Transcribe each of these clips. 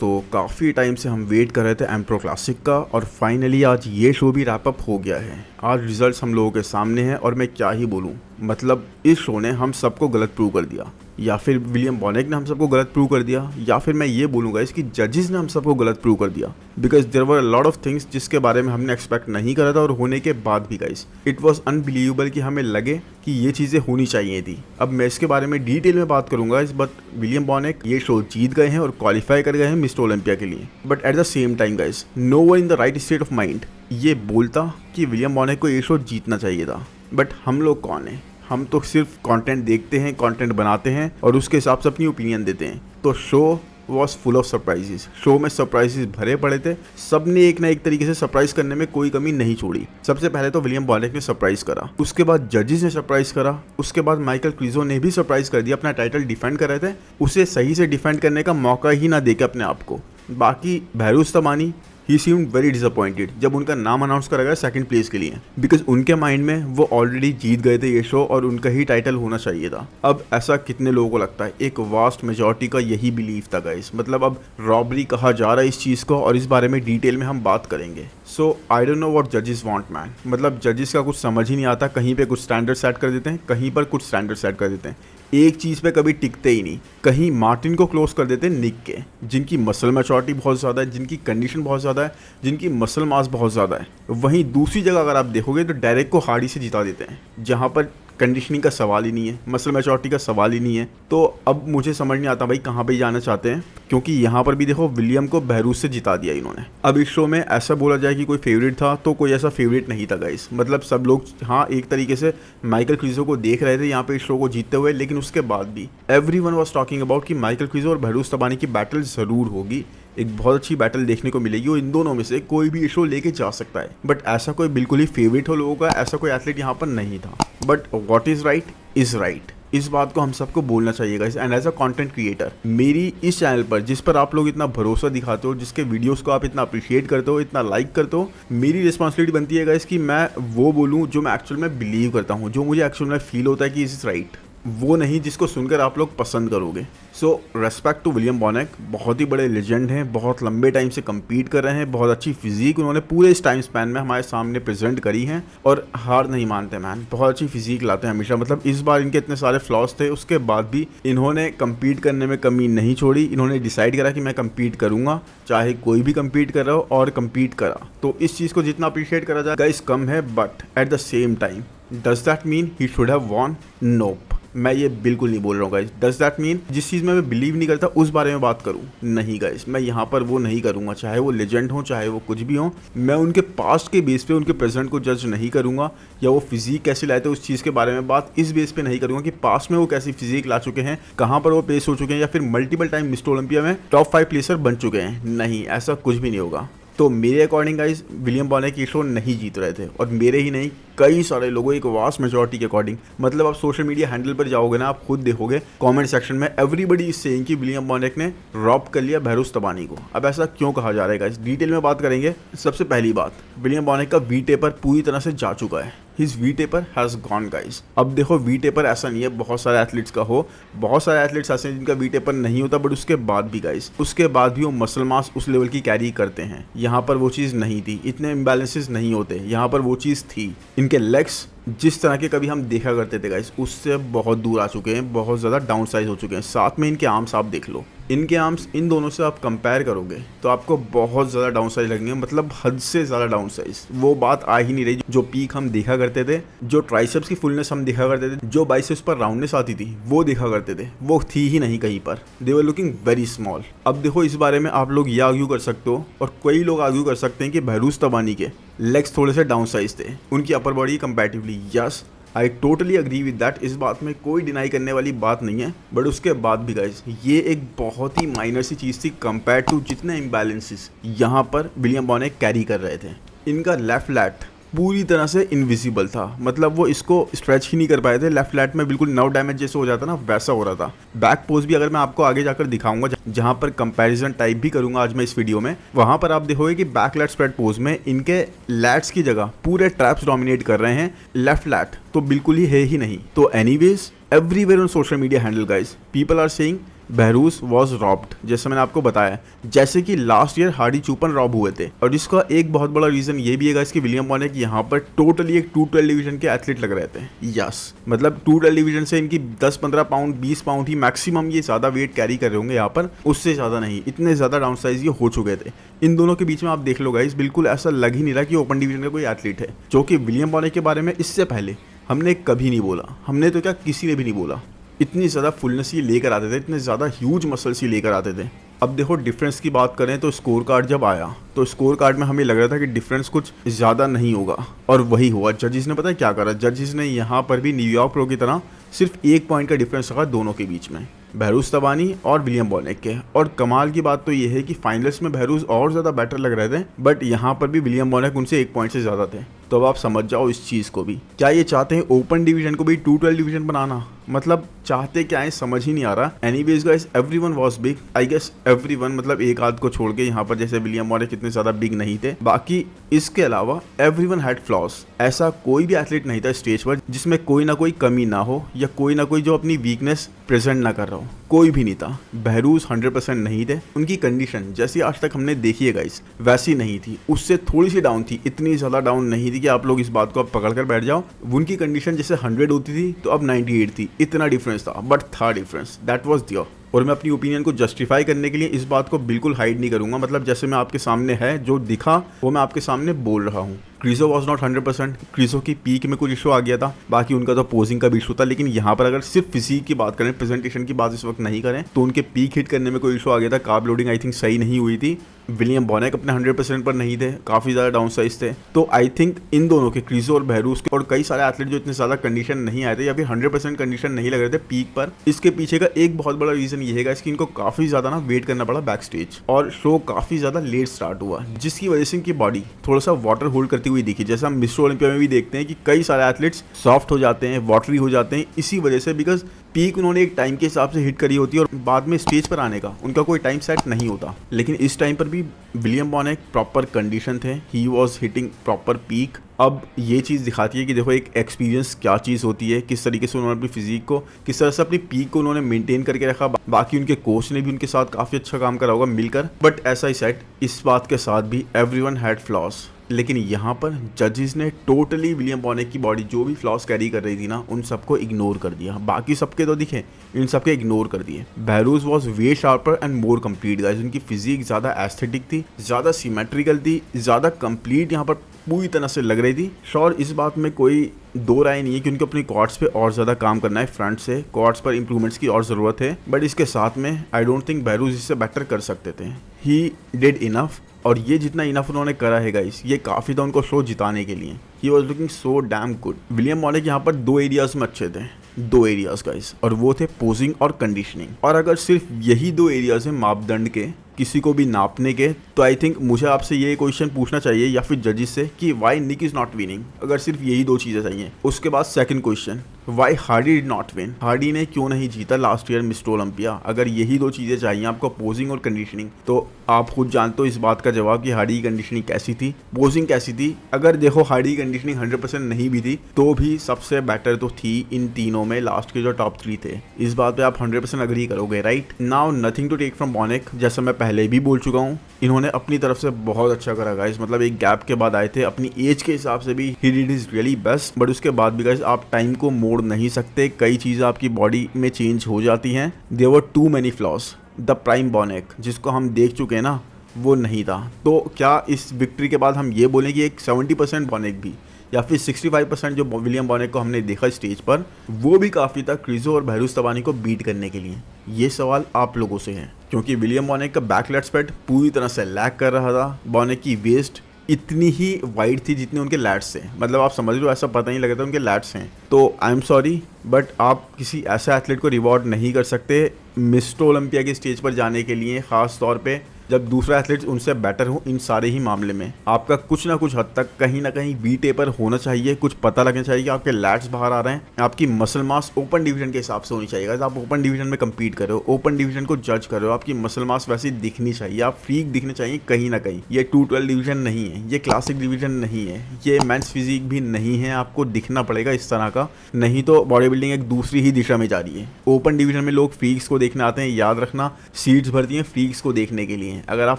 दोस्तों, काफ़ी टाइम से हम वेट कर रहे थे एम्प्रो क्लासिक का और फाइनली आज ये शो भी रैप अप हो गया है। आज रिजल्ट्स हम लोगों के सामने हैं और मैं क्या ही बोलूँ, मतलब इस शो ने हम सबको गलत प्रूव कर दिया, या फिर विलियम बॉनेक ने हम सबको गलत प्रूव कर दिया, या फिर मैं ये बोलूँगा इसकी जजेस ने हम सबको गलत प्रूव कर दिया। Because there were a lot of things जिसके बारे में हमने एक्सपेक्ट नहीं करा था और होने के बाद भी गाइस इट वॉज अनबिलीवेबल कि हमें लगे कि ये चीज़ें होनी चाहिए थी। अब मैं इसके बारे में डिटेल में बात करूंगा बट विलियम बॉनेक ये शो जीत गए हैं और क्वालिफाई कर गए हैं मिस्टर ओलंपिया के लिए। But at the same time guys no one in the right state of mind ये बोलता कि विलियम बॉनेक को ये शो जीतना चाहिए था। बट हम लोग कौन है, हम तो सिर्फ कंटेंट देखते हैं, कंटेंट बनाते हैं और उसके हिसाब से अपनी ओपिनियन देते हैं। तो show was full of surprises, show में सरप्राइजेस भरे पड़े थे। सब ने एक ना एक तरीके से सरप्राइज करने में कोई कमी नहीं छोड़ी। सबसे पहले तो विलियम बॉनेक ने सरप्राइज करा, उसके बाद जजेस ने सरप्राइज करा, उसके बाद माइकल क्रिजो ने भी सरप्राइज कर दिया। अपना टाइटल डिफेंड कर रहे थे, उसे सही से डिफेंड करने का मौका ही ना देके अपने आप को। बाकी बहरूज तबानी ही सीम्ड वेरी डिसअपॉइंटेड जब उनका नाम अनाउंस करा गया सेकंड प्लेस के लिए, बिकॉज उनके माइंड में वो ऑलरेडी जीत गए थे ये शो और उनका ही टाइटल होना चाहिए था। अब ऐसा कितने लोगों को लगता है, एक वास्ट मेजॉरिटी का यही बिलीव था गाइस। मतलब अब रॉबरी कहा जा रहा है इस चीज़ को और इस बारे में डिटेल में हम बात करेंगे। सो आई डोंट नो व्हाट जजेस वांट मैन, मतलब जजेस का कुछ समझ ही नहीं आता। कहीं पे कुछ स्टैंडर्ड सेट कर देते हैं, कहीं पर कुछ स्टैंडर्ड सेट कर देते हैं, एक चीज़ पे कभी टिकते ही नहीं। कहीं मार्टिन को क्लोज कर देते हैं निक के, जिनकी मसल मैच्योरिटी बहुत ज़्यादा है, जिनकी कंडीशन बहुत ज़्यादा है, जिनकी मसल मास बहुत ज़्यादा है। वहीं दूसरी जगह अगर आप देखोगे तो डायरेक्ट को हार्डी से जिता देते हैं, जहाँ पर कंडीशनिंग का सवाल ही नहीं है, मसल मैच्योरिटी का सवाल ही नहीं है। तो अब मुझे समझ नहीं आता भाई कहाँ पे जाना चाहते हैं, क्योंकि यहाँ पर भी देखो विलियम को बहरूज से जिता दिया इन्होंने। अब इस शो में ऐसा बोला जाए कि कोई फेवरेट था तो कोई ऐसा फेवरेट नहीं था गाइस। मतलब सब लोग हाँ एक तरीके से माइकल क्रिजो को देख रहे थे यहाँ पे इस शो को जीतते हुए, लेकिन उसके बाद भी एवरीवन वाज टॉकिंग अबाउट कि माइकल क्रिजो और बहरूज तबानी की बैटल ज़रूर होगी, एक बहुत अच्छी बैटल देखने को मिलेगी और इन दोनों में से कोई भी शो लेके जा सकता है। बट ऐसा कोई बिल्कुल ही फेवरेट हो लोगों का, ऐसा कोई एथलीट यहाँ पर नहीं था। But what is right is right, इस बात को हम सबको बोलना चाहिए guys. And as a content creator मेरी इस चैनल पर जिस पर आप लोग इतना भरोसा दिखाते हो, जिसके वीडियोस को आप इतना अप्रिशिएट करते हो, इतना लाइक करते हो, मेरी रिस्पॉन्सिबिलिटी बनती है गाइस कि मैं वो बोलूँ जो मैं एक्चुअल में बिलीव करता हूँ, जो मुझे एक्चुअल में फील होता है कि इज राइट, वो नहीं जिसको सुनकर आप लोग पसंद करोगे। सो रेस्पेक्ट टू विलियम बॉनेक, बहुत ही बड़े लेजेंड हैं, बहुत लंबे टाइम से कम्पीट कर रहे हैं, बहुत अच्छी फिजिक उन्होंने पूरे इस टाइम स्पैन में हमारे सामने प्रेजेंट करी है और हार नहीं मानते मैन, बहुत अच्छी फिजिक लाते हैं हमेशा। मतलब इस बार इनके इतने सारे फ्लॉज थे, उसके बाद भी इन्होंने कम्पीट करने में कमी नहीं छोड़ी। इन्होंने डिसाइड करा कि मैं कम्पीट करूंगा, चाहे कोई भी कम्पीट कर रहा हो, और कम्पीट करा। तो इस चीज़ को जितना अप्रिशिएट करा जाए गाइस कम है। But at the same time does that mean he should have won? Nope, मैं ये बिल्कुल नहीं बोल रहा हूँ गाइस। डज दैट मीन जिस चीज़ में मैं बिलीव नहीं करता उस बारे में बात करूँ? नहीं गाइस, मैं यहाँ पर वो नहीं करूँगा। चाहे वो लेजेंड हो, चाहे वो कुछ भी हो, मैं उनके पास्ट के बेस पे उनके प्रेजेंट को जज नहीं करूँगा, या वो फिजिक कैसे लाए थे उस चीज़ के बारे में बात इस बेस पे नहीं करूँगा कि पास्ट में वो कैसी फिजिक ला चुके हैं, कहाँ पर वो प्लेस हो चुके हैं, या फिर मल्टीपल टाइम मिस्टर ओलंपिया में टॉप 5 प्लेसर बन चुके हैं। नहीं, ऐसा कुछ भी नहीं होगा। तो मेरे अकॉर्डिंग गाइस विलियम बॉनेक ये शो नहीं जीत रहे थे, और मेरे ही नहीं कई सारे लोगों, एक वास्ट मेजॉरिटी के अकॉर्डिंग। मतलब आप सोशल मीडिया हैंडल पर जाओगे ना, आप खुद देखोगे कमेंट सेक्शन में एवरीबडी इज सेइंग कि विलियम बॉनेक ने रॉब कर लिया बहरूज तबानी को। अब ऐसा क्यों कहा जा रहा है गाइस, डिटेल में बात करेंगे। सबसे पहली बात, विलियम बॉनेक का वी टेपर पूरी तरह से जा चुका है, his we taper has gone guys. अब देखो वी टेपर ऐसा नहीं है बहुत सारे एथलीट्स का हो, बहुत सारे एथलीट्स ऐसे हैं जिनका वी टेपर नहीं होता, बट उसके बाद भी गाइस, उसके बाद भी वो मसल मास उस लेवल की कैरी करते हैं। यहाँ पर वो चीज़ नहीं थी, इतने इम्बैलेंसेस नहीं होते, यहाँ पर वो चीज़ थी। इनके लेग्स जिस तरह के कभी हम देखा करते थे गाइस, उससे बहुत दूर आ चुके हैं, बहुत ज़्यादा डाउन साइज हो चुके हैं। साथ में इनके आर्म्स आप देख लो, इनके आर्म्स इन दोनों से आप कंपेयर करोगे तो आपको बहुत ज़्यादा डाउन साइज लगेंगे, मतलब हद से ज़्यादा डाउन साइज। वो बात आ ही नहीं रही जो पीक हम देखा करते थे, जो ट्राइसेप्स की फुलनेस हम देखा करते थे, जो बाइसेप्स पर राउंडनेस आती थी वो देखा करते थे, वो थी ही नहीं कहीं पर। दे वर लुकिंग वेरी स्मॉल। अब देखो इस बारे में आप लोग ये आर्ग्यू कर सकते हो, और कई लोग आर्ग्यू कर सकते हैं कि बहरूज तबानी के लेग्स थोड़े से डाउन साइज थे उनकी upper body comparatively. Yes, I totally agree with that, इस बात में कोई डिनाई करने वाली बात नहीं है। बट उसके बाद भी गाइज ये एक बहुत ही माइनर सी चीज़ थी कंपेयर टू जितने इम्बैलेंसेस यहाँ पर विलियम बॉनेक कैरी कर रहे थे। इनका लेफ्ट लैट पूरी तरह से इनविजिबल था, मतलब वो इसको स्ट्रेच ही नहीं कर पाए थे। लेफ्ट लैट में बिल्कुल नर्व डैमेज जैसे हो जाता ना, वैसा हो रहा था। बैक पोज भी अगर मैं आपको आगे जाकर दिखाऊंगा, जहां पर कंपैरिजन टाइप भी करूंगा आज मैं इस वीडियो में, वहां पर आप देखोगे कि बैक लैट स्प्रेड पोज में इनके लैट्स की जगह पूरे ट्रैप्स डोमिनेट कर रहे हैं, लेफ्ट लैट तो बिल्कुल ही है ही नहीं। तो anyways everywhere on social media handle guys people are saying Behrooz was robbed, जैसे मैंने आपको बताया, जैसे कि last year Hadi Choopan rob हुए थे। और इसका एक बहुत बड़ा रीजन ये भी है कि विलियम बोनेक यहाँ पर टोटली एक 212 डिवीजन के एथलीट लग रहे थे। यस, मतलब 212 डिवीजन से इनकी 10-15 पाउंड 20 पाउंड ही मैक्सिमम ये ज्यादा वेट कैरी कर रहे होंगे यहाँ पर, उससे ज्यादा नहीं। इतने ज्यादा डाउन साइज ये हो चुके थे। इन दोनों के बीच में आप देख लो गाइस, बिल्कुल ऐसा लग ही नहीं रहा कि ओपन डिवीजन का कोई एथलीट है, जो कि विलियम बोनेक के बारे में इससे पहले हमने कभी नहीं बोला। हमने तो क्या, किसी ने भी नहीं बोला। इतनी ज़्यादा फुलनेस ये लेकर आते थे, इतने ज़्यादा ह्यूज मसल्स ये लेकर आते थे। अब देखो डिफरेंस की बात करें तो स्कोर कार्ड जब आया तो स्कोर कार्ड में हमें लग रहा था कि डिफरेंस कुछ ज़्यादा नहीं होगा, और वही हुआ। जजेस ने पता है क्या करा, जजेस ने यहाँ पर भी न्यूयॉर्क प्रो की तरह सिर्फ 1 पॉइंट का डिफरेंस रखा दोनों के बीच में, बहरूस तबानी और विलियम बोनेक के। और कमाल की बात तो ये है कि फाइनल्स में बहरूस और ज़्यादा बेटर लग रहे थे, बट यहाँ पर भी विलियम बोनेक उनसे 1 पॉइंट से ज़्यादा थे। तो अब आप समझ जाओ इस चीज़ को भी, क्या ये चाहते हैं ओपन डिवीजन को भी 212 डिवीजन बनाना? मतलब चाहते क्या है समझ ही नहीं आ रहा। Anyways guys, everyone was big, I guess everyone, मतलब एक आध को छोड़ के यहाँ पर जैसे विलियम बोनेक इतने ज़्यादा बिग नहीं थे। बाकी इसके अलावा एवरीवन हैड फ्लॉज। ऐसा कोई भी एथलीट नहीं था स्टेज पर जिसमें कोई ना कोई कमी ना हो या कोई ना कोई जो अपनी वीकनेस प्रेजेंट ना कर रहा हो, कोई भी नहीं था। बहरूस 100% नहीं थे। उनकी कंडीशन जैसी आज तक हमने देखी है गाइस वैसी नहीं थी, उससे थोड़ी सी डाउन थी, इतनी ज़्यादा डाउन नहीं थी कि आप लोग इस बात को अब पकड़ कर बैठ जाओ। उनकी कंडीशन जैसे 100 होती थी तो अब 98 थी, इतना डिफरेंस था, बट था डिफरेंस, दैट वाज दियर। और मैं अपनी ओपिनियन को जस्टिफाई करने के लिए इस बात को बिल्कुल हाइड नहीं करूंगा। मतलब जैसे मैं आपके सामने है, जो दिखा वो मैं आपके सामने बोल रहा हूँ। क्रीजो वॉज नॉट 100%। क्रीजो की पीक में कुछ इशू आ गया था, बाकी उनका तो पोजिंग का भी इशू था। लेकिन यहाँ पर अगर सिर्फ फिजिक की बात करें, प्रेजेंटेशन की बात इस वक्त नहीं करें, तो उनके पीक हिट करने में कोई इशू आ गया था। कार्ब लोडिंग आई थिंक सही नहीं हुई थी। विलियम बोनेक अपने 100% पर नहीं थे, काफ़ी ज़्यादा डाउन साइज थे। तो आई थिंक इन दोनों के, क्रीजो और बहरूस के, और कई सारे एथलीट जो इतने ज़्यादा कंडीशन नहीं आए थे या फिर 100% कंडीशन नहीं लग रहे थे पीक पर, इसके पीछे का एक बहुत बड़ा रीज़न ये है कि इनको काफ़ी ज़्यादा ना वेट करना पड़ा बैक स्टेज, और शो काफ़ी ज़्यादा लेट स्टार्ट हुआ, जिसकी वजह से इनकी बॉडी थोड़ा सा वाटर होल्ड करती हुई दिखी। जैसा हम मिस्टर ओलंपिया में भी देखते हैं कि कई सारे एथलीट्स सॉफ्ट हो जाते हैं, वाटरी हो जाते हैं, इसी वजह से, बिकॉज पीक उन्होंने एक टाइम के हिसाब से हिट करी होती है और बाद में स्टेज पर आने का उनका कोई टाइम सेट नहीं होता। लेकिन इस टाइम पर भी विलियम बोनेक प्रॉपर कंडीशन थे, he was hitting proper peak. अब ये चीज़ दिखाती है कि देखो एक एक्सपीरियंस क्या चीज़ होती है, किस तरीके से उन्होंने अपनी फिजिक को, किस तरह से अपनी पीक को उन्होंने मेंटेन करके रखा। बाकी उनके कोच ने भी उनके साथ काफ़ी अच्छा काम करा होगा मिलकर। बट ऐसा ही सेट, इस बात के साथ भी एवरीवन हैड फ्लॉज। लेकिन यहाँ पर जजेस ने टोटली विलियम बोनेक की बॉडी जो भी फ्लॉस कैरी कर रही थी ना, उन सबको इग्नोर कर दिया। बाकी सबके तो दिखे, इन सबके इग्नोर कर दिए। Behrooz was way sharper and more complete guys. उनकी फिजिक ज़्यादा एस्थेटिक थी, ज़्यादा सिमेट्रिकल थी, ज़्यादा कंप्लीट यहाँ पर पूरी तरह से लग रही थी। श्योर इस बात में कोई दो राय नहीं है कि उनको अपनी क्वाड्स पे और ज़्यादा काम करना है। फ्रंट से क्वाड्स पर इंप्रूवमेंट्स की और ज़रूरत है, बट इसके साथ में आई डोंट थिंक बहरूस इससे बेटर कर सकते थे। ही डिड इनफ, और ये जितना इनफ उन्होंने करा है गाइस, ये काफ़ी था उनको शो जिताने के लिए। He was looking so damn good. William Bonac यहाँ पर 2 एरियाज में अच्छे थे, 2 एरियाज गाइस, और वो थे पोजिंग और कंडीशनिंग। और अगर सिर्फ यही 2 एरियाज हैं मापदंड के किसी को भी नापने के, तो आई थिंक मुझे आपसे ये क्वेश्चन पूछना चाहिए या फिर जजेस से कि why Nick is not winning. अगर सिर्फ यही 2 चीज़ें चाहिए। उसके बाद second question, why Hardy did not win. Hardy ने क्यों नहीं जीता लास्ट ईयर मिस्टर ओलंपिया। अगर यही 2 चीज़ें चाहिए आपको, पोजिंग और कंडीशनिंग, तो आप खुद जानते हो इस बात का जवाब कि हार्डी की कंडीशनिंग कैसी थी, पोजिंग कैसी थी। अगर देखो हार्डी की कंडीशनिंग 100% नहीं भी थी तो भी सबसे बेटर तो थी इन तीनों में, लास्ट के जो टॉप 3 थे। इस बात पे आप 100% अग्री करोगे, right? Now nothing to take from Bonac, जैसा मैं पहले भी बोल चुका हूँ, इन्होंने अपनी तरफ से बहुत अच्छा करा गाइस। मतलब एक गैप के बाद आए थे, अपनी एज के हिसाब से भी he did his really best. But उसके बाद भी गाइस आप टाइम को मोड़ नहीं सकते, कई चीज़ें आपकी बॉडी में चेंज हो जाती हैं। There were too many flaws. The prime Bonac जिसको हम देख चुके हैं ना, वो नहीं था। तो क्या इस विक्ट्री के बाद हम ये बोलें कि एक 70% बोनेक भी, या फिर 65% जो विलियम बोनेक को हमने देखा स्टेज पर, वो भी काफ़ी था क्रीजो और बहरूस तबानी को बीट करने के लिए? ये सवाल आप लोगों से है, क्योंकि विलियम बोनेक का बैक लेट स्पेड पूरी तरह से लैग कर रहा था। बोनेक की वेस्ट इतनी ही वाइड थी जितने उनके लैट्स थे। मतलब आप समझ लो, ऐसा पता नहीं लगा था उनके लैट्स हैं। तो आई एम सॉरी, बट आप किसी ऐसे एथलीट को रिवॉर्ड नहीं कर सकते मिस्टर ओलंपिया के स्टेज पर जाने के लिए, ख़ास तौर पे जब दूसरा एथलीट उनसे बेटर हो इन सारे ही मामले में। आपका कुछ ना कुछ हद तक कहीं ना कहीं बी टेपर होना चाहिए, कुछ पता लगना चाहिए कि आपके लैट्स बाहर आ रहे हैं, आपकी मसल मास ओपन डिवीजन के हिसाब से होनी चाहिए। अगर आप ओपन डिवीजन में कम्पीट कर रहे हो, ओपन डिवीजन को जज कर रहे हो, आपकी मसल मास वैसी दिखनी चाहिए, आप फ्रीक दिखने चाहिए कहीं ना कहीं। ये 212 डिवीजन नहीं है, ये क्लासिक डिवीजन नहीं है, ये मेंस फिजिक भी नहीं है। आपको दिखना पड़ेगा इस तरह का, नहीं तो बॉडी बिल्डिंग एक दूसरी ही दिशा में जा रही है। ओपन डिवीजन में लोग फ्रीक्स को देखने आते हैं, याद रखना, सीट्स भरती हैं फ्रीक्स को देखने के लिए। अगर आप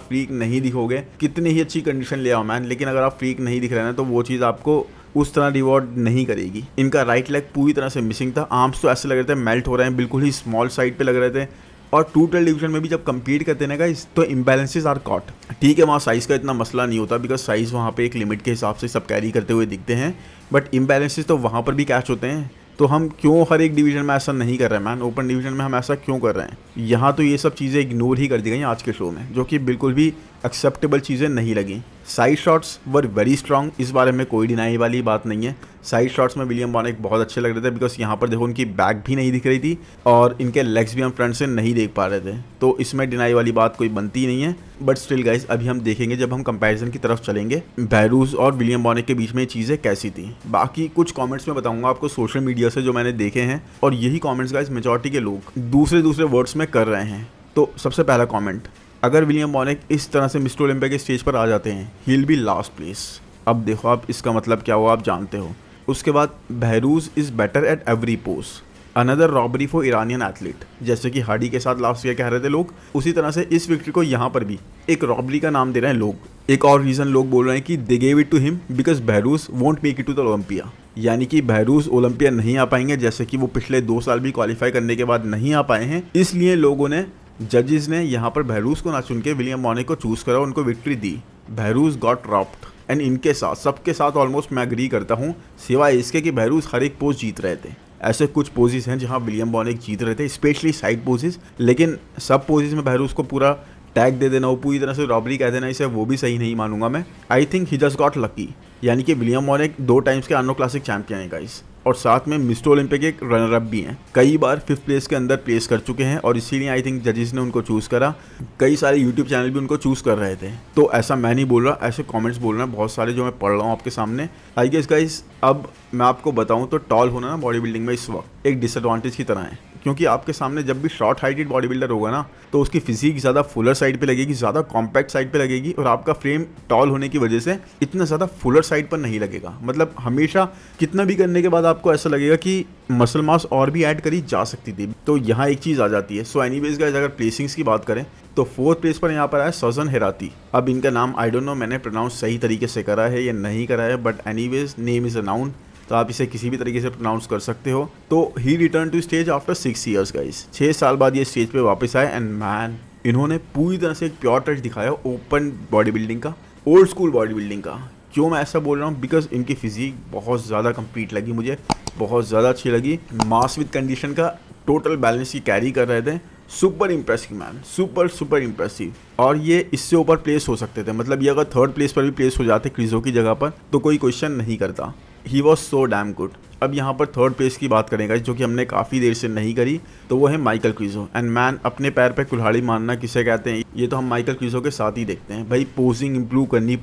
फ्रीक नहीं दिखोगे, कितनी ही अच्छी कंडीशन ले आओ मैन, लेकिन अगर आप फ्रीक नहीं दिख रहे हैं तो वो चीज़ आपको उस तरह रिवॉर्ड नहीं करेगी। इनका राइट लेग पूरी तरह से मिसिंग था, आर्म्स तो ऐसे लग रहे थे मेल्ट हो रहे हैं, बिल्कुल ही स्मॉल साइड पे लग रहे थे। और 212 डिवीजन में भी जब कंपीट करते हैं गाइस तो इम्बैलेंसेस आर कॉट। ठीक है, वहाँ साइज़ का इतना मसला नहीं होता, बिकॉज साइज़ वहाँ पे एक लिमिट के हिसाब से सब कैरी करते हुए दिखते हैं, बट इम्बैलेंसेस तो वहाँ पर भी कैच होते हैं। तो हम क्यों हर एक डिवीजन में ऐसा नहीं कर रहे हैं मैन, ओपन डिवीजन में हम ऐसा क्यों कर रहे हैं? यहाँ तो ये सब चीज़ें इग्नोर ही कर दी गई आज के शो में, जो कि बिल्कुल भी एक्सेप्टेबल चीज़ें नहीं लगी। Side shots were very strong, इस बारे में कोई डिनाई वाली बात नहीं है। साइड शॉट्स में विलियम बॉनेक बहुत अच्छे लग रहे थे, बिकॉज यहाँ पर देखो उनकी बैक भी नहीं दिख रही थी और इनके लेग्स भी हम फ्रंट से नहीं देख पा रहे थे, तो इसमें डिनाई वाली बात कोई बनती नहीं है। बट स्टिल गाइस, अभी हम देखेंगे जब हम कंपैरिजन की तरफ चलेंगे बैरूज और विलियम बॉनेक के बीच में चीज़ें कैसी थी। बाकी कुछ कॉमेंट्स में बताऊंगा आपको सोशल मीडिया से जो मैंने देखे हैं, और यही कॉमेंट्स गाइस मेजॉरिटी के लोग दूसरे वर्ड्स में कर रहे हैं। तो सबसे पहला कॉमेंट, अगर विलियम बॉनेक इस तरह से मिस्टर ओलंपिया के स्टेज पर आ जाते हैं, he will be last place. अब देखो आप इसका मतलब क्या हुआ, आप जानते हो। उसके बाद Behrouz is better at every pose, another robbery for Iranian athlete. जैसे कि हार्डी के साथ लास्ट ईयर कह रहे थे लोग, उसी तरह से इस विक्ट्री को यहाँ पर भी एक रॉबरी का नाम दे रहे हैं लोग। एक और रीज़न लोग बोल रहे हैं कि they gave it to him because Behrouz won't make it to the Olympia, यानी कि बहरूज ओलंपिया नहीं आ पाएंगे, जैसे कि वो पिछले 2 साल भी क्वालिफाई करने के बाद नहीं आ पाए हैं। इसलिए लोगों ने, जजेस ने यहाँ पर बहरूज को ना चुन के विलियम बॉनेक को चूज करा, उनको victory the. Behrouz got dropped and इनके साथ सबके साथ ऑलमोस्ट मैं एग्री करता हूँ, सिवाय इसके कि बहरूज हर एक पोज जीत रहे थे। ऐसे कुछ पोजेस हैं जहाँ विलियम बॉनेक जीत रहे थे, स्पेशली साइड पोजेस, लेकिन सब पोजेस में बहरूज को पूरा टैग दे देना, वो पूरी तरह से रॉबरी कह देना, इसे वो भी सही नहीं मानूंगा मैं। I think he just got lucky, यानी कि विलियम बॉनेक 2 टाइम्स के अन्नो क्लासिक चैंपियन है गाइस, और साथ में मिस्टर ओलंपिया के एक रनर अप भी हैं, कई बार 5th प्लेस के अंदर प्लेस कर चुके हैं, और इसीलिए आई थिंक जजेस ने उनको चूज़ करा। कई सारे यूट्यूब चैनल भी उनको चूज़ कर रहे थे, तो ऐसा मैं नहीं बोल रहा, ऐसे कमेंट्स बोल रहे हैं बहुत सारे जो मैं पढ़ रहा हूँ आपके सामने। आई गेस गाइस, अब मैं आपको बताऊँ तो टॉल होना ना बॉडी बिल्डिंग में इस वक्त एक डिसएडवांटेज की तरह है, क्योंकि आपके सामने जब भी शॉर्ट हाइटेड बॉडी बिल्डर होगा ना, तो उसकी फिजिक ज़्यादा फुलर साइड पे लगेगी, ज़्यादा कॉम्पैक्ट साइड पे लगेगी, और आपका फ्रेम टॉल होने की वजह से इतना ज़्यादा फुलर साइड पर नहीं लगेगा। मतलब हमेशा कितना भी करने के बाद आपको ऐसा लगेगा कि मसल मास और भी ऐड करी जा सकती थी, तो यहाँ एक चीज़ आ जाती है। सो एनीवेज गाइस, अगर प्लेसिंग्स की बात करें तो 4th प्लेस पर यहाँ पर आया सजन हेराती। अब इनका नाम आई डोंट नो मैंने प्रोनाउंस सही तरीके से करा है या नहीं करा है, but anyways name is a noun, तो आप इसे किसी भी तरीके से प्रोनाउंस कर सकते हो। तो he return to stage after 6 years guys, 6 साल बाद ये स्टेज पे वापस आए, एंड मैन इन्होंने पूरी तरह से एक प्योर टच दिखाया ओपन बॉडी बिल्डिंग का, ओल्ड स्कूल बॉडी बिल्डिंग का। क्यों मैं ऐसा बोल रहा हूँ, बिकॉज इनकी फिजिक बहुत ज़्यादा कंप्लीट लगी मुझे, बहुत ज़्यादा अच्छी लगी। मास विद कंडीशन का टोटल बैलेंस ही कैरी कर रहे थे। Super impressive man, super impressive. और ये इससे ऊपर प्लेस हो सकते थे, मतलब ये अगर 3rd प्लेस पर भी प्लेस हो जाते क्रिजो की जगह पर तो कोई क्वेश्चन नहीं करता। He was so damn good. अब यहाँ पर 3rd प्लेस की बात करेंगे जो कि हमने काफ़ी देर से नहीं करी, तो वो है माइकल क्रिजो। एंड मैन, अपने पैर पे कुल्हाड़ी मारना किसे कहते हैं, ये तो हम माइकल क्रिजो के साथ ही देखते हैं। भाई पोजिंग इंप्रूव करनी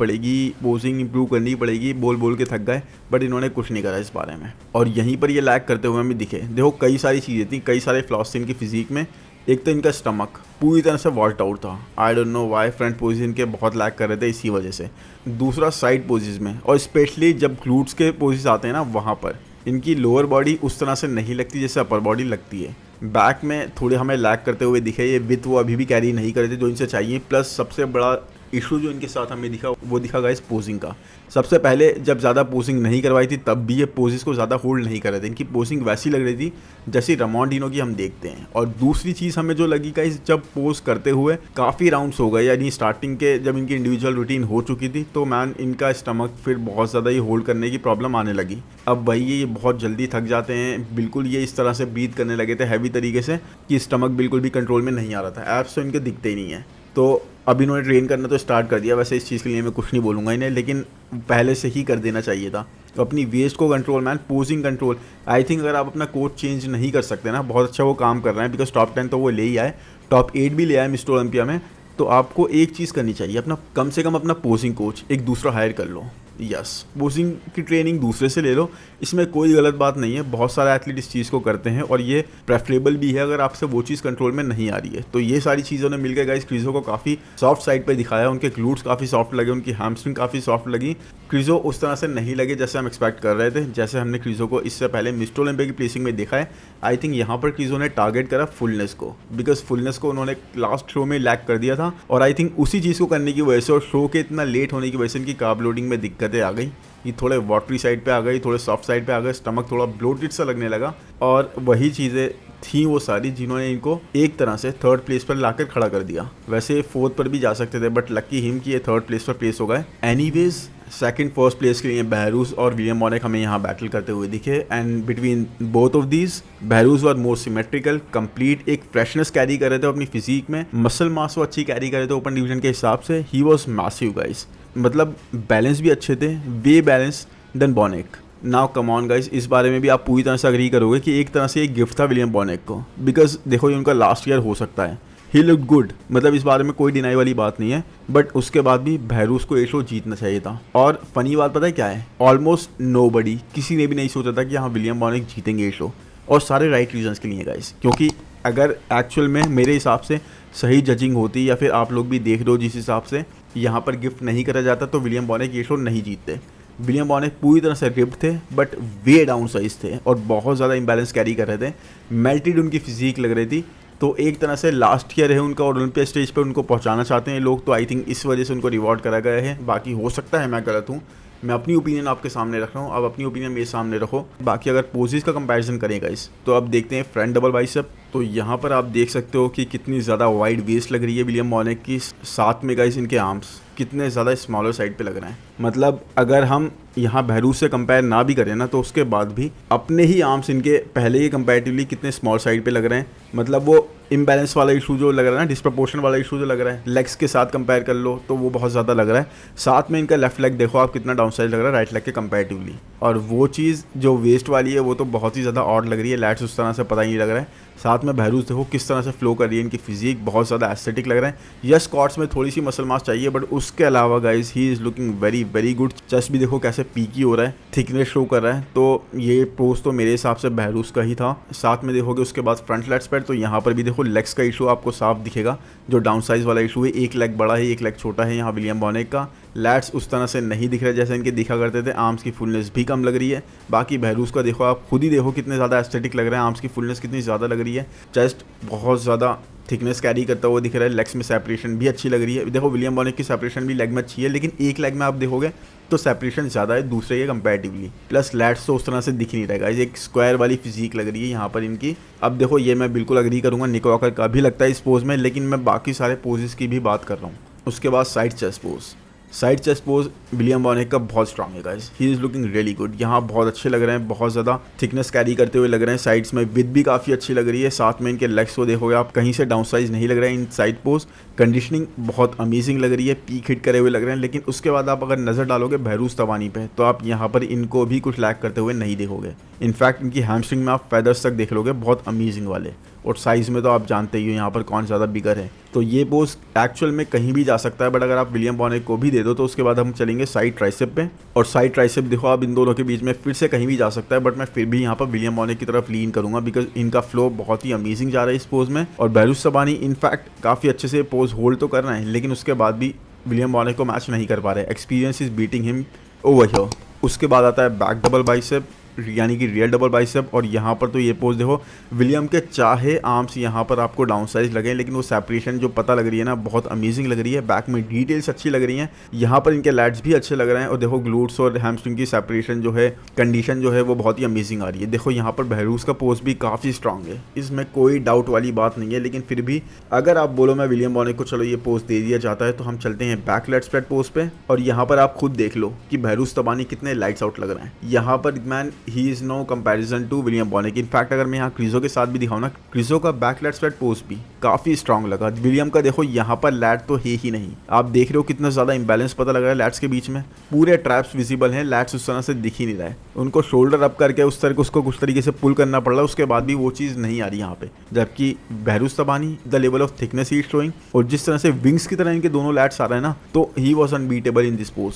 पड़ेगी, बोल बोल के थक गए, बट इन्होंने कुछ नहीं करा इस बारे में, और यहीं पर ये लैग करते हुए हमें दिखे। देखो कई सारी चीज़ें थी, कई सारे फ्लॉस थे इनकी फिजिक में। एक तो इनका स्टमक पूरी तरह से वॉल्ट आउट था, I don't know why, front position के बहुत लैग कर रहे थे इसी वजह से। दूसरा साइड पोजीज में, और स्पेशली जब ग्लूट्स के पोजीज आते हैं ना, वहाँ पर इनकी लोअर बॉडी उस तरह से नहीं लगती जैसे अपर बॉडी लगती है। बैक में थोड़े हमें लैग करते हुए दिखे, ये विथ वो अभी भी कैरी नहीं कर रहे थे जो इनसे चाहिए। प्लस सबसे बड़ा इशू जो इनके साथ हमें दिखा वो दिखा गाइस पोजिंग का। सबसे पहले जब ज़्यादा पोजिंग नहीं करवाई थी तब भी ये पोजेस को ज़्यादा होल्ड नहीं कर रहे थे, इनकी पोजिंग वैसी लग रही थी जैसी रमोंडिनो की हम देखते हैं। और दूसरी चीज़ हमें जो लगी गाइस, जब पोज करते हुए काफ़ी राउंड्स हो गए, यानी स्टार्टिंग के जब इनकी इंडिविजुअल रूटीन हो चुकी थी, तो मैन इनका स्टमक फिर बहुत ज़्यादा ही होल्ड करने की प्रॉब्लम आने लगी। अब भाई ये बहुत जल्दी थक जाते हैं, बिल्कुल ये इस तरह से ब्रीथ करने लगे थे हैवी तरीके से कि स्टमक बिल्कुल भी कंट्रोल में नहीं आ रहा था। एब्स तो इनके दिखते ही नहीं है। तो अब इन्होंने ट्रेन करना तो स्टार्ट कर दिया, वैसे इस चीज़ के लिए मैं कुछ नहीं बोलूँगा इन्हें, लेकिन पहले से ही कर देना चाहिए था। तो अपनी वेस्ट को control, man posing control. I think अगर आप अपना कोच चेंज नहीं कर सकते ना, बहुत अच्छा वो काम कर रहे हैं, बिकॉज टॉप 10 तो वो ले ही आए, टॉप 8 भी ले आए मिस्टर ओलंपिया में, तो आपको एक चीज़ करनी चाहिए, अपना कम से कम अपना पोजिंग कोच एक दूसरा हायर कर लो। यस, पोजिंग की ट्रेनिंग दूसरे से ले लो, इसमें कोई गलत बात नहीं है। बहुत सारे एथलीट इस चीज़ को करते हैं और ये प्रेफरेबल भी है अगर आपसे वो चीज़ कंट्रोल में नहीं आ रही है। तो ये सारी चीज़ों ने मिलकर गाइस क्रिजो को काफ़ी सॉफ्ट साइड पे दिखाया। उनके ग्लूट्स काफ़ी सॉफ्ट लगे, उनकी हैमस्ट्रिंग काफ़ी सॉफ्ट लगी। क्रिजो उस तरह से नहीं लगे जैसे हम एक्सपेक्ट कर रहे थे, जैसे हमने क्रिजो को इससे पहले मिस्टर ओलंपिया की प्लेसिंग में देखा है। आई थिंक यहाँ पर क्रिजो ने टारगेट करा फुलनेस को, बिकॉज फुलनेस को उन्होंने लास्ट शो में लैक कर दिया था और आई थिंक उसी चीज़ को करने की वजह से और शो के इतना लेट होने की वजह से इनकी कार्ब लोडिंग में दिक्कतें आ गई। ये थोड़े वाटरी साइड पे आ गई, थोड़े सॉफ्ट साइड पे आ गए, स्टमक थोड़ा ब्लोटेड सा लगने लगा और वही चीज़ें थी वो सारी जिन्होंने इनको एक तरह से थर्ड प्लेस पर लाकर खड़ा कर दिया। वैसे फोर्थ पर भी जा सकते थे बट लकी हिम कि ये थर्ड प्लेस पर प्लेस हो गए। एनीवेज सेकंड फर्स्ट प्लेस के लिए बहरूस और विलियम बॉनेक हमें यहाँ बैटल करते हुए दिखे and between both of these Behrooz were more symmetrical, complete एक फ्रेशनेस कैरी कर रहे थे अपनी फिजिक में, मसल मास वो अच्छी कैरी कर रहे थे ओपन डिवीजन के हिसाब से। ही वॉज मैसिव गाइस, मतलब बैलेंस भी अच्छे थे, way balance than Bonac. Now come on guys, इस बारे में भी आप पूरी तरह से अग्री करोगे कि एक तरह से एक गिफ्ट था विलियम बॉनेक को, बिकॉज देखो ये उनका लास्ट ईयर हो सकता है। ही लुक गुड, मतलब इस बारे में कोई डिनाई वाली बात नहीं है, बट उसके बाद भी बहरूस को ये शो जीतना चाहिए था। और फनी बात पता है क्या है, ऑलमोस्ट नोबडी, किसी ने भी नहीं सोचा था कि हाँ विलियम बॉनेक जीतेंगे ये शो, और सारे राइट रीजंस के लिए गाइस। क्योंकि अगर एक्चुअल में मेरे हिसाब से सही जजिंग होती या फिर आप लोग भी देख रहे हो जिस हिसाब से यहाँ पर गिफ्ट नहीं करा जाता तो विलियम बॉनेक ये शो नहीं जीतते। विलियम बॉनेक पूरी तरह से रिप्ड थे बट वे डाउन साइज थे और बहुत ज़्यादा इम्बैलेंस कैरी कर रहे थे, मेल्टेड उनकी फिजिक लग रही थी। तो एक तरह से लास्ट ईयर है उनका और ओलंपिया स्टेज पे उनको पहुंचाना चाहते हैं लोग, तो आई थिंक इस वजह से उनको रिवॉर्ड करा गया है। बाकी हो सकता है मैं गलत हूँ, मैं अपनी ओपिनियन आपके सामने रख रहा हूँ, अब अपनी ओपिनियन मेरे सामने रखो। बाकी अगर पोजेस का कंपैरिजन करें गाइस तो अब देखते हैं फ्रंट डबल बाइसेप। तो यहाँ पर आप देख सकते हो कि कितनी ज़्यादा वाइड वेस्ट लग रही है विलियम बॉनेक की, साथ में गाइस इनके आर्म्स कितने ज़्यादा स्मॉलर साइड पे लग रहे हैं। मतलब अगर हम यहाँ बहरूस से कंपेयर ना भी करें ना तो उसके बाद भी अपने ही आर्म्स इनके पहले ही कंपैरेटिवली कितने स्मॉल साइड पे लग रहे हैं। मतलब वो इम्बैलेंस वाला इशू जो लग रहा है ना, डिस्प्रपोर्शन वाला इशू जो लग रहा है लेग्स के साथ कंपेयर कर लो तो वो बहुत ज़्यादा लग रहा है। साथ में इनका लेफ्ट लेग देखो आप कितना डाउन साइड लग रहा है राइट लेग के कंपैरेटिवली, और वो चीज़ जो वेस्ट वाली है वो तो बहुत ही ज़्यादा ऑड लग रही है, लैट्स उस तरह से पता ही नहीं लग रहा है। साथ में बहरूस देखो किस तरह से फ्लो कर रही है, इनकी फिजिक बहुत ज़्यादा एस्थेटिक लग रहा है। यस स्क्वाट्स में थोड़ी सी मसल मास चाहिए बट उसके अलावा guys he is looking very very good. Chest भी देखो कैसे पीकी हो रहा है, थिकनेस शो कर रहा है, तो ये पोज तो मेरे हिसाब से बहरूस का ही था। साथ में देखोगे उसके बाद फ्रंट लेग्स पर तो यहाँ पर भी देखो लेग्स का इशू आपको साफ दिखेगा, जो डाउन साइज वाला इशू है, एक लेग बड़ा है एक लेग छोटा है यहाँ विलियम बॉनेक का। लैट्स उस तरह से नहीं दिख रहे जैसे इनके दिखा करते थे, आर्म्स की फुलनेस भी कम लग रही है। बाकी बहरूस का देखो आप खुद ही देखो कितने ज़्यादा एस्थेटिक लग रहे हैं, आर्म्स की फुलनेस कितनी ज़्यादा लग रही है, चेस्ट बहुत ज़्यादा थिकनेस कैरी करता हुआ दिख रहा है, लेग्स में सेपरेशन भी अच्छी लग रही है। देखो विलियम बॉनेक की सेपरेशन भी लेग में अच्छी है, लेकिन एक लेग में आप देखोगे तो सेपरेशन ज़्यादा है दूसरे के कंपैरेटिवली, प्लस लैट्स तो उस तरह से दिख नहीं रहेगा, एक स्क्वायर वाली फिजिक लग रही है यहाँ पर इनकी। अब देखो ये मैं बिल्कुल अग्री करूँगा, निक वॉकर का भी लगता है इस पोज में, लेकिन मैं बाकी सारे पोजेस की भी बात कर रहा हूँ। उसके बाद side chest pose, side chest pose William Bonac का बहुत स्ट्रांग है guys, he is looking really good. यहाँ बहुत अच्छे लग रहे हैं, बहुत ज़्यादा थिकनेस कैरी करते हुए लग रहे हैं, साइड्स में विद भी काफ़ी अच्छी लग रही है। साथ में इनके लेग्स को देखोगे आप कहीं से डाउन साइज नहीं लग रहा है इन साइड पोज, कंडीशनिंग बहुत अमेजिंग लग रही है, पीक हिट करे हुए लग रहे हैं। लेकिन उसके बाद आप अगर नज़र डालोगे बहरूस तवानी पे तो आप यहाँ पर इनको भी कुछ लैक करते हुए नहीं देखोगे। इनफैक्ट इनकी हैमस्ट्रिंग में आप फेदर्स तक देख लोगे बहुत अमेजिंग वाले, और साइज़ में तो आप जानते ही हो यहाँ पर कौन ज़्यादा बिगर है। तो ये पोज एक्चुअल में कहीं भी जा सकता है, बट अगर आप विलियम बॉनेक को भी दे दो तो उसके बाद हम चलेंगे साइड ट्राइसेप पे, और साइड ट्राइसेप देखो आप इन दोनों के बीच में फिर से कहीं भी जा सकता है, बट मैं फिर भी यहाँ पर विलियम बॉनेक की तरफ लीन करूँगा बिकॉज इनका फ्लो बहुत ही अमेजिंग जा रहा है इस पोज में। और बहरूस तवानी इनफैक्ट काफ़ी अच्छे से पोज होल्ड तो कर रहे हैं, लेकिन उसके बाद भी विलियम बॉनेक को मैच नहीं कर पा रहे, experience is beating him over here. उसके बाद आता है बैक डबल बाइसेप, यानी कि रियल डबल बाइसेप, और यहाँ पर तो ये पोज देखो विलियम के चाहे आर्म्स यहाँ पर आपको डाउन साइज लगे, लेकिन वो सेपरेशन जो पता लग रही है ना बहुत अमेजिंग लग रही है। बैक में डिटेल्स अच्छी लग रही हैं, यहाँ पर इनके लैट्स भी अच्छे लग रहे हैं, और देखो ग्लूट्स और हैमस्ट्रिंग की सेपरेशन जो है, कंडीशन जो है वो बहुत ही अमेजिंग आ रही है। देखो यहाँ पर बहरूस का पोज भी काफ़ी स्ट्रांग है, इसमें कोई डाउट वाली बात नहीं है। लेकिन फिर भी अगर आप बोलो मैं विलियम बॉनेक को चलो ये पोज दे दिया जाता है तो हम चलते हैं बैक लेट स्प्रेड पोज पे, और यहाँ पर आप खुद देख लो कि बहरूस तवानी कितने लाइट्स आउट लग रहे हैं। यहाँ पर man he is no comparison to William Bonac. In fact अगर मैं यहाँ क्रिजो के साथ भी दिखाऊँ ना, क्रिजो का बैक लैट स्प्रेड पोस्ट भी काफ़ी स्ट्रांग लगा। विलियम का देखो यहाँ पर लैट तो है ही नहीं, आप देख रहे हो कितना ज़्यादा इंबैलेंस पता लग रहा है लैट्स के बीच में, पूरे ट्रैप्स विजिबल हैं, लैट्स उस तरह से दिख ही नहीं रहा है, उनको शोल्डर अप करके उस तरह उसको कुछ तरीके से पुल करना पड़ रहा है, उसके बाद भी वो चीज़ नहीं आ रही यहाँ पे। जबकि Behrooz Tabani the level of thickness he showing, और जिस तरह से विंग्स की तरह इनके दोनों लैट्स आ रहे हैं ना, तो he was unbeatable in this pose.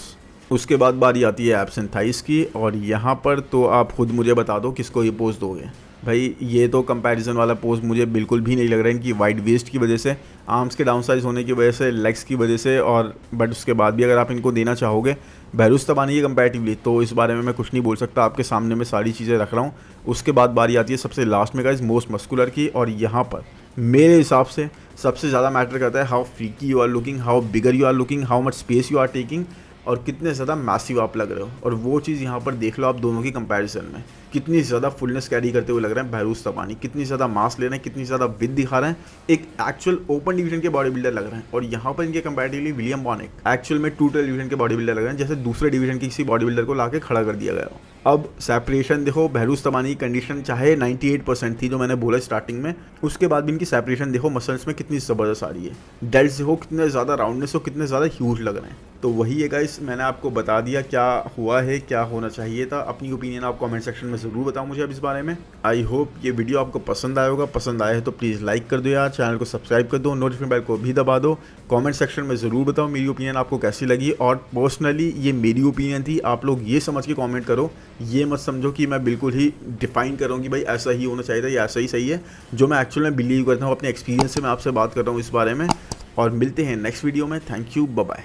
उसके बाद बारी आती है एब्स एंड थाइस की, और यहाँ पर तो आप खुद मुझे बता दो किसको ये पोज दोगे। भाई ये तो कंपैरिजन वाला पोज मुझे बिल्कुल भी नहीं लग रहा है, इनकी वाइड वेस्ट की वजह से, आर्म्स के डाउन साइज होने की वजह से, लेग्स की वजह से, और बट उसके बाद भी अगर आप इनको देना चाहोगे बहरूज तबानी के कंपैरेटिवली, तो इस बारे में मैं कुछ नहीं बोल सकता, आपके सामने मैं सारी चीज़ें रख रहा हूँ। उसके बाद बारी आती है सबसे लास्ट में गाइस मोस्ट मस्कुलर की, और यहाँ पर मेरे हिसाब से सबसे ज़्यादा मैटर करता है how freaky you are looking, how bigger you are looking, how much space you are taking, और कितने ज़्यादा मैसिव आप लग रहे हो। और वो चीज़ यहाँ पर देख लो आप दोनों की कंपैरिजन में, कितनी ज़्यादा फुलनेस कैरी करते हुए लग रहे हैं बहरूज तबानी, कितनी ज़्यादा मास ले रहे हैं, कितनी ज़्यादा विद दिखा रहे हैं, एक एक्चुअल ओपन डिवीजन के बॉडी बिल्डर लग रहे हैं। और यहाँ पर इनके कंपैरेटिवली विलियम बॉनेक एक्चुअल में टोटल डिवीजन के बॉडी बिल्डर लग रहे हैं, जैसे दूसरे डिवीजन के किसी बॉडी बिल्डर को लाके खड़ा कर दिया गया हो। अब सेपरेशन देखो, बहरूज तबानी की कंडीशन चाहे 98% थी जो मैंने बोला स्टार्टिंग में, उसके बाद भी इनकी सेपरेशन देखो मसल्स में कितनी ज़बरदस्त आ रही है, डेल्ट्स देखो कितने ज़्यादा राउंडनेस हो, कितने ज़्यादा ह्यूज लग रहे हैं। तो वही है गाइस, मैंने आपको बता दिया क्या हुआ है, क्या होना चाहिए था। अपनी ओपिनियन आप कमेंट सेक्शन में ज़रूर बताओ मुझे अब इस बारे में। आई होप ये वीडियो आपको पसंद आया होगा, पसंद आया है तो प्लीज़ लाइक कर दो यार, चैनल को सब्सक्राइब कर दो, नोटिफिकेशन बेल को भी दबा दो। कमेंट सेक्शन में ज़रूर बताओ मेरी ओपिनियन आपको कैसी लगी, और पर्सनली ये मेरी ओपिनियन थी, आप लोग ये समझ के कमेंट करो, ये मत समझो कि मैं बिल्कुल ही डिफाइन कर रहा हूँ कि भाई ऐसा ही होना चाहिए था या ऐसा ही सही है। जो मैं एक्चुअल में बिलीव करता हूँ अपने एक्सपीरियंस से मैं आपसे बात कर रहा हूँ इस बारे में। और मिलते हैं नेक्स्ट वीडियो में। Thank you, bye bye.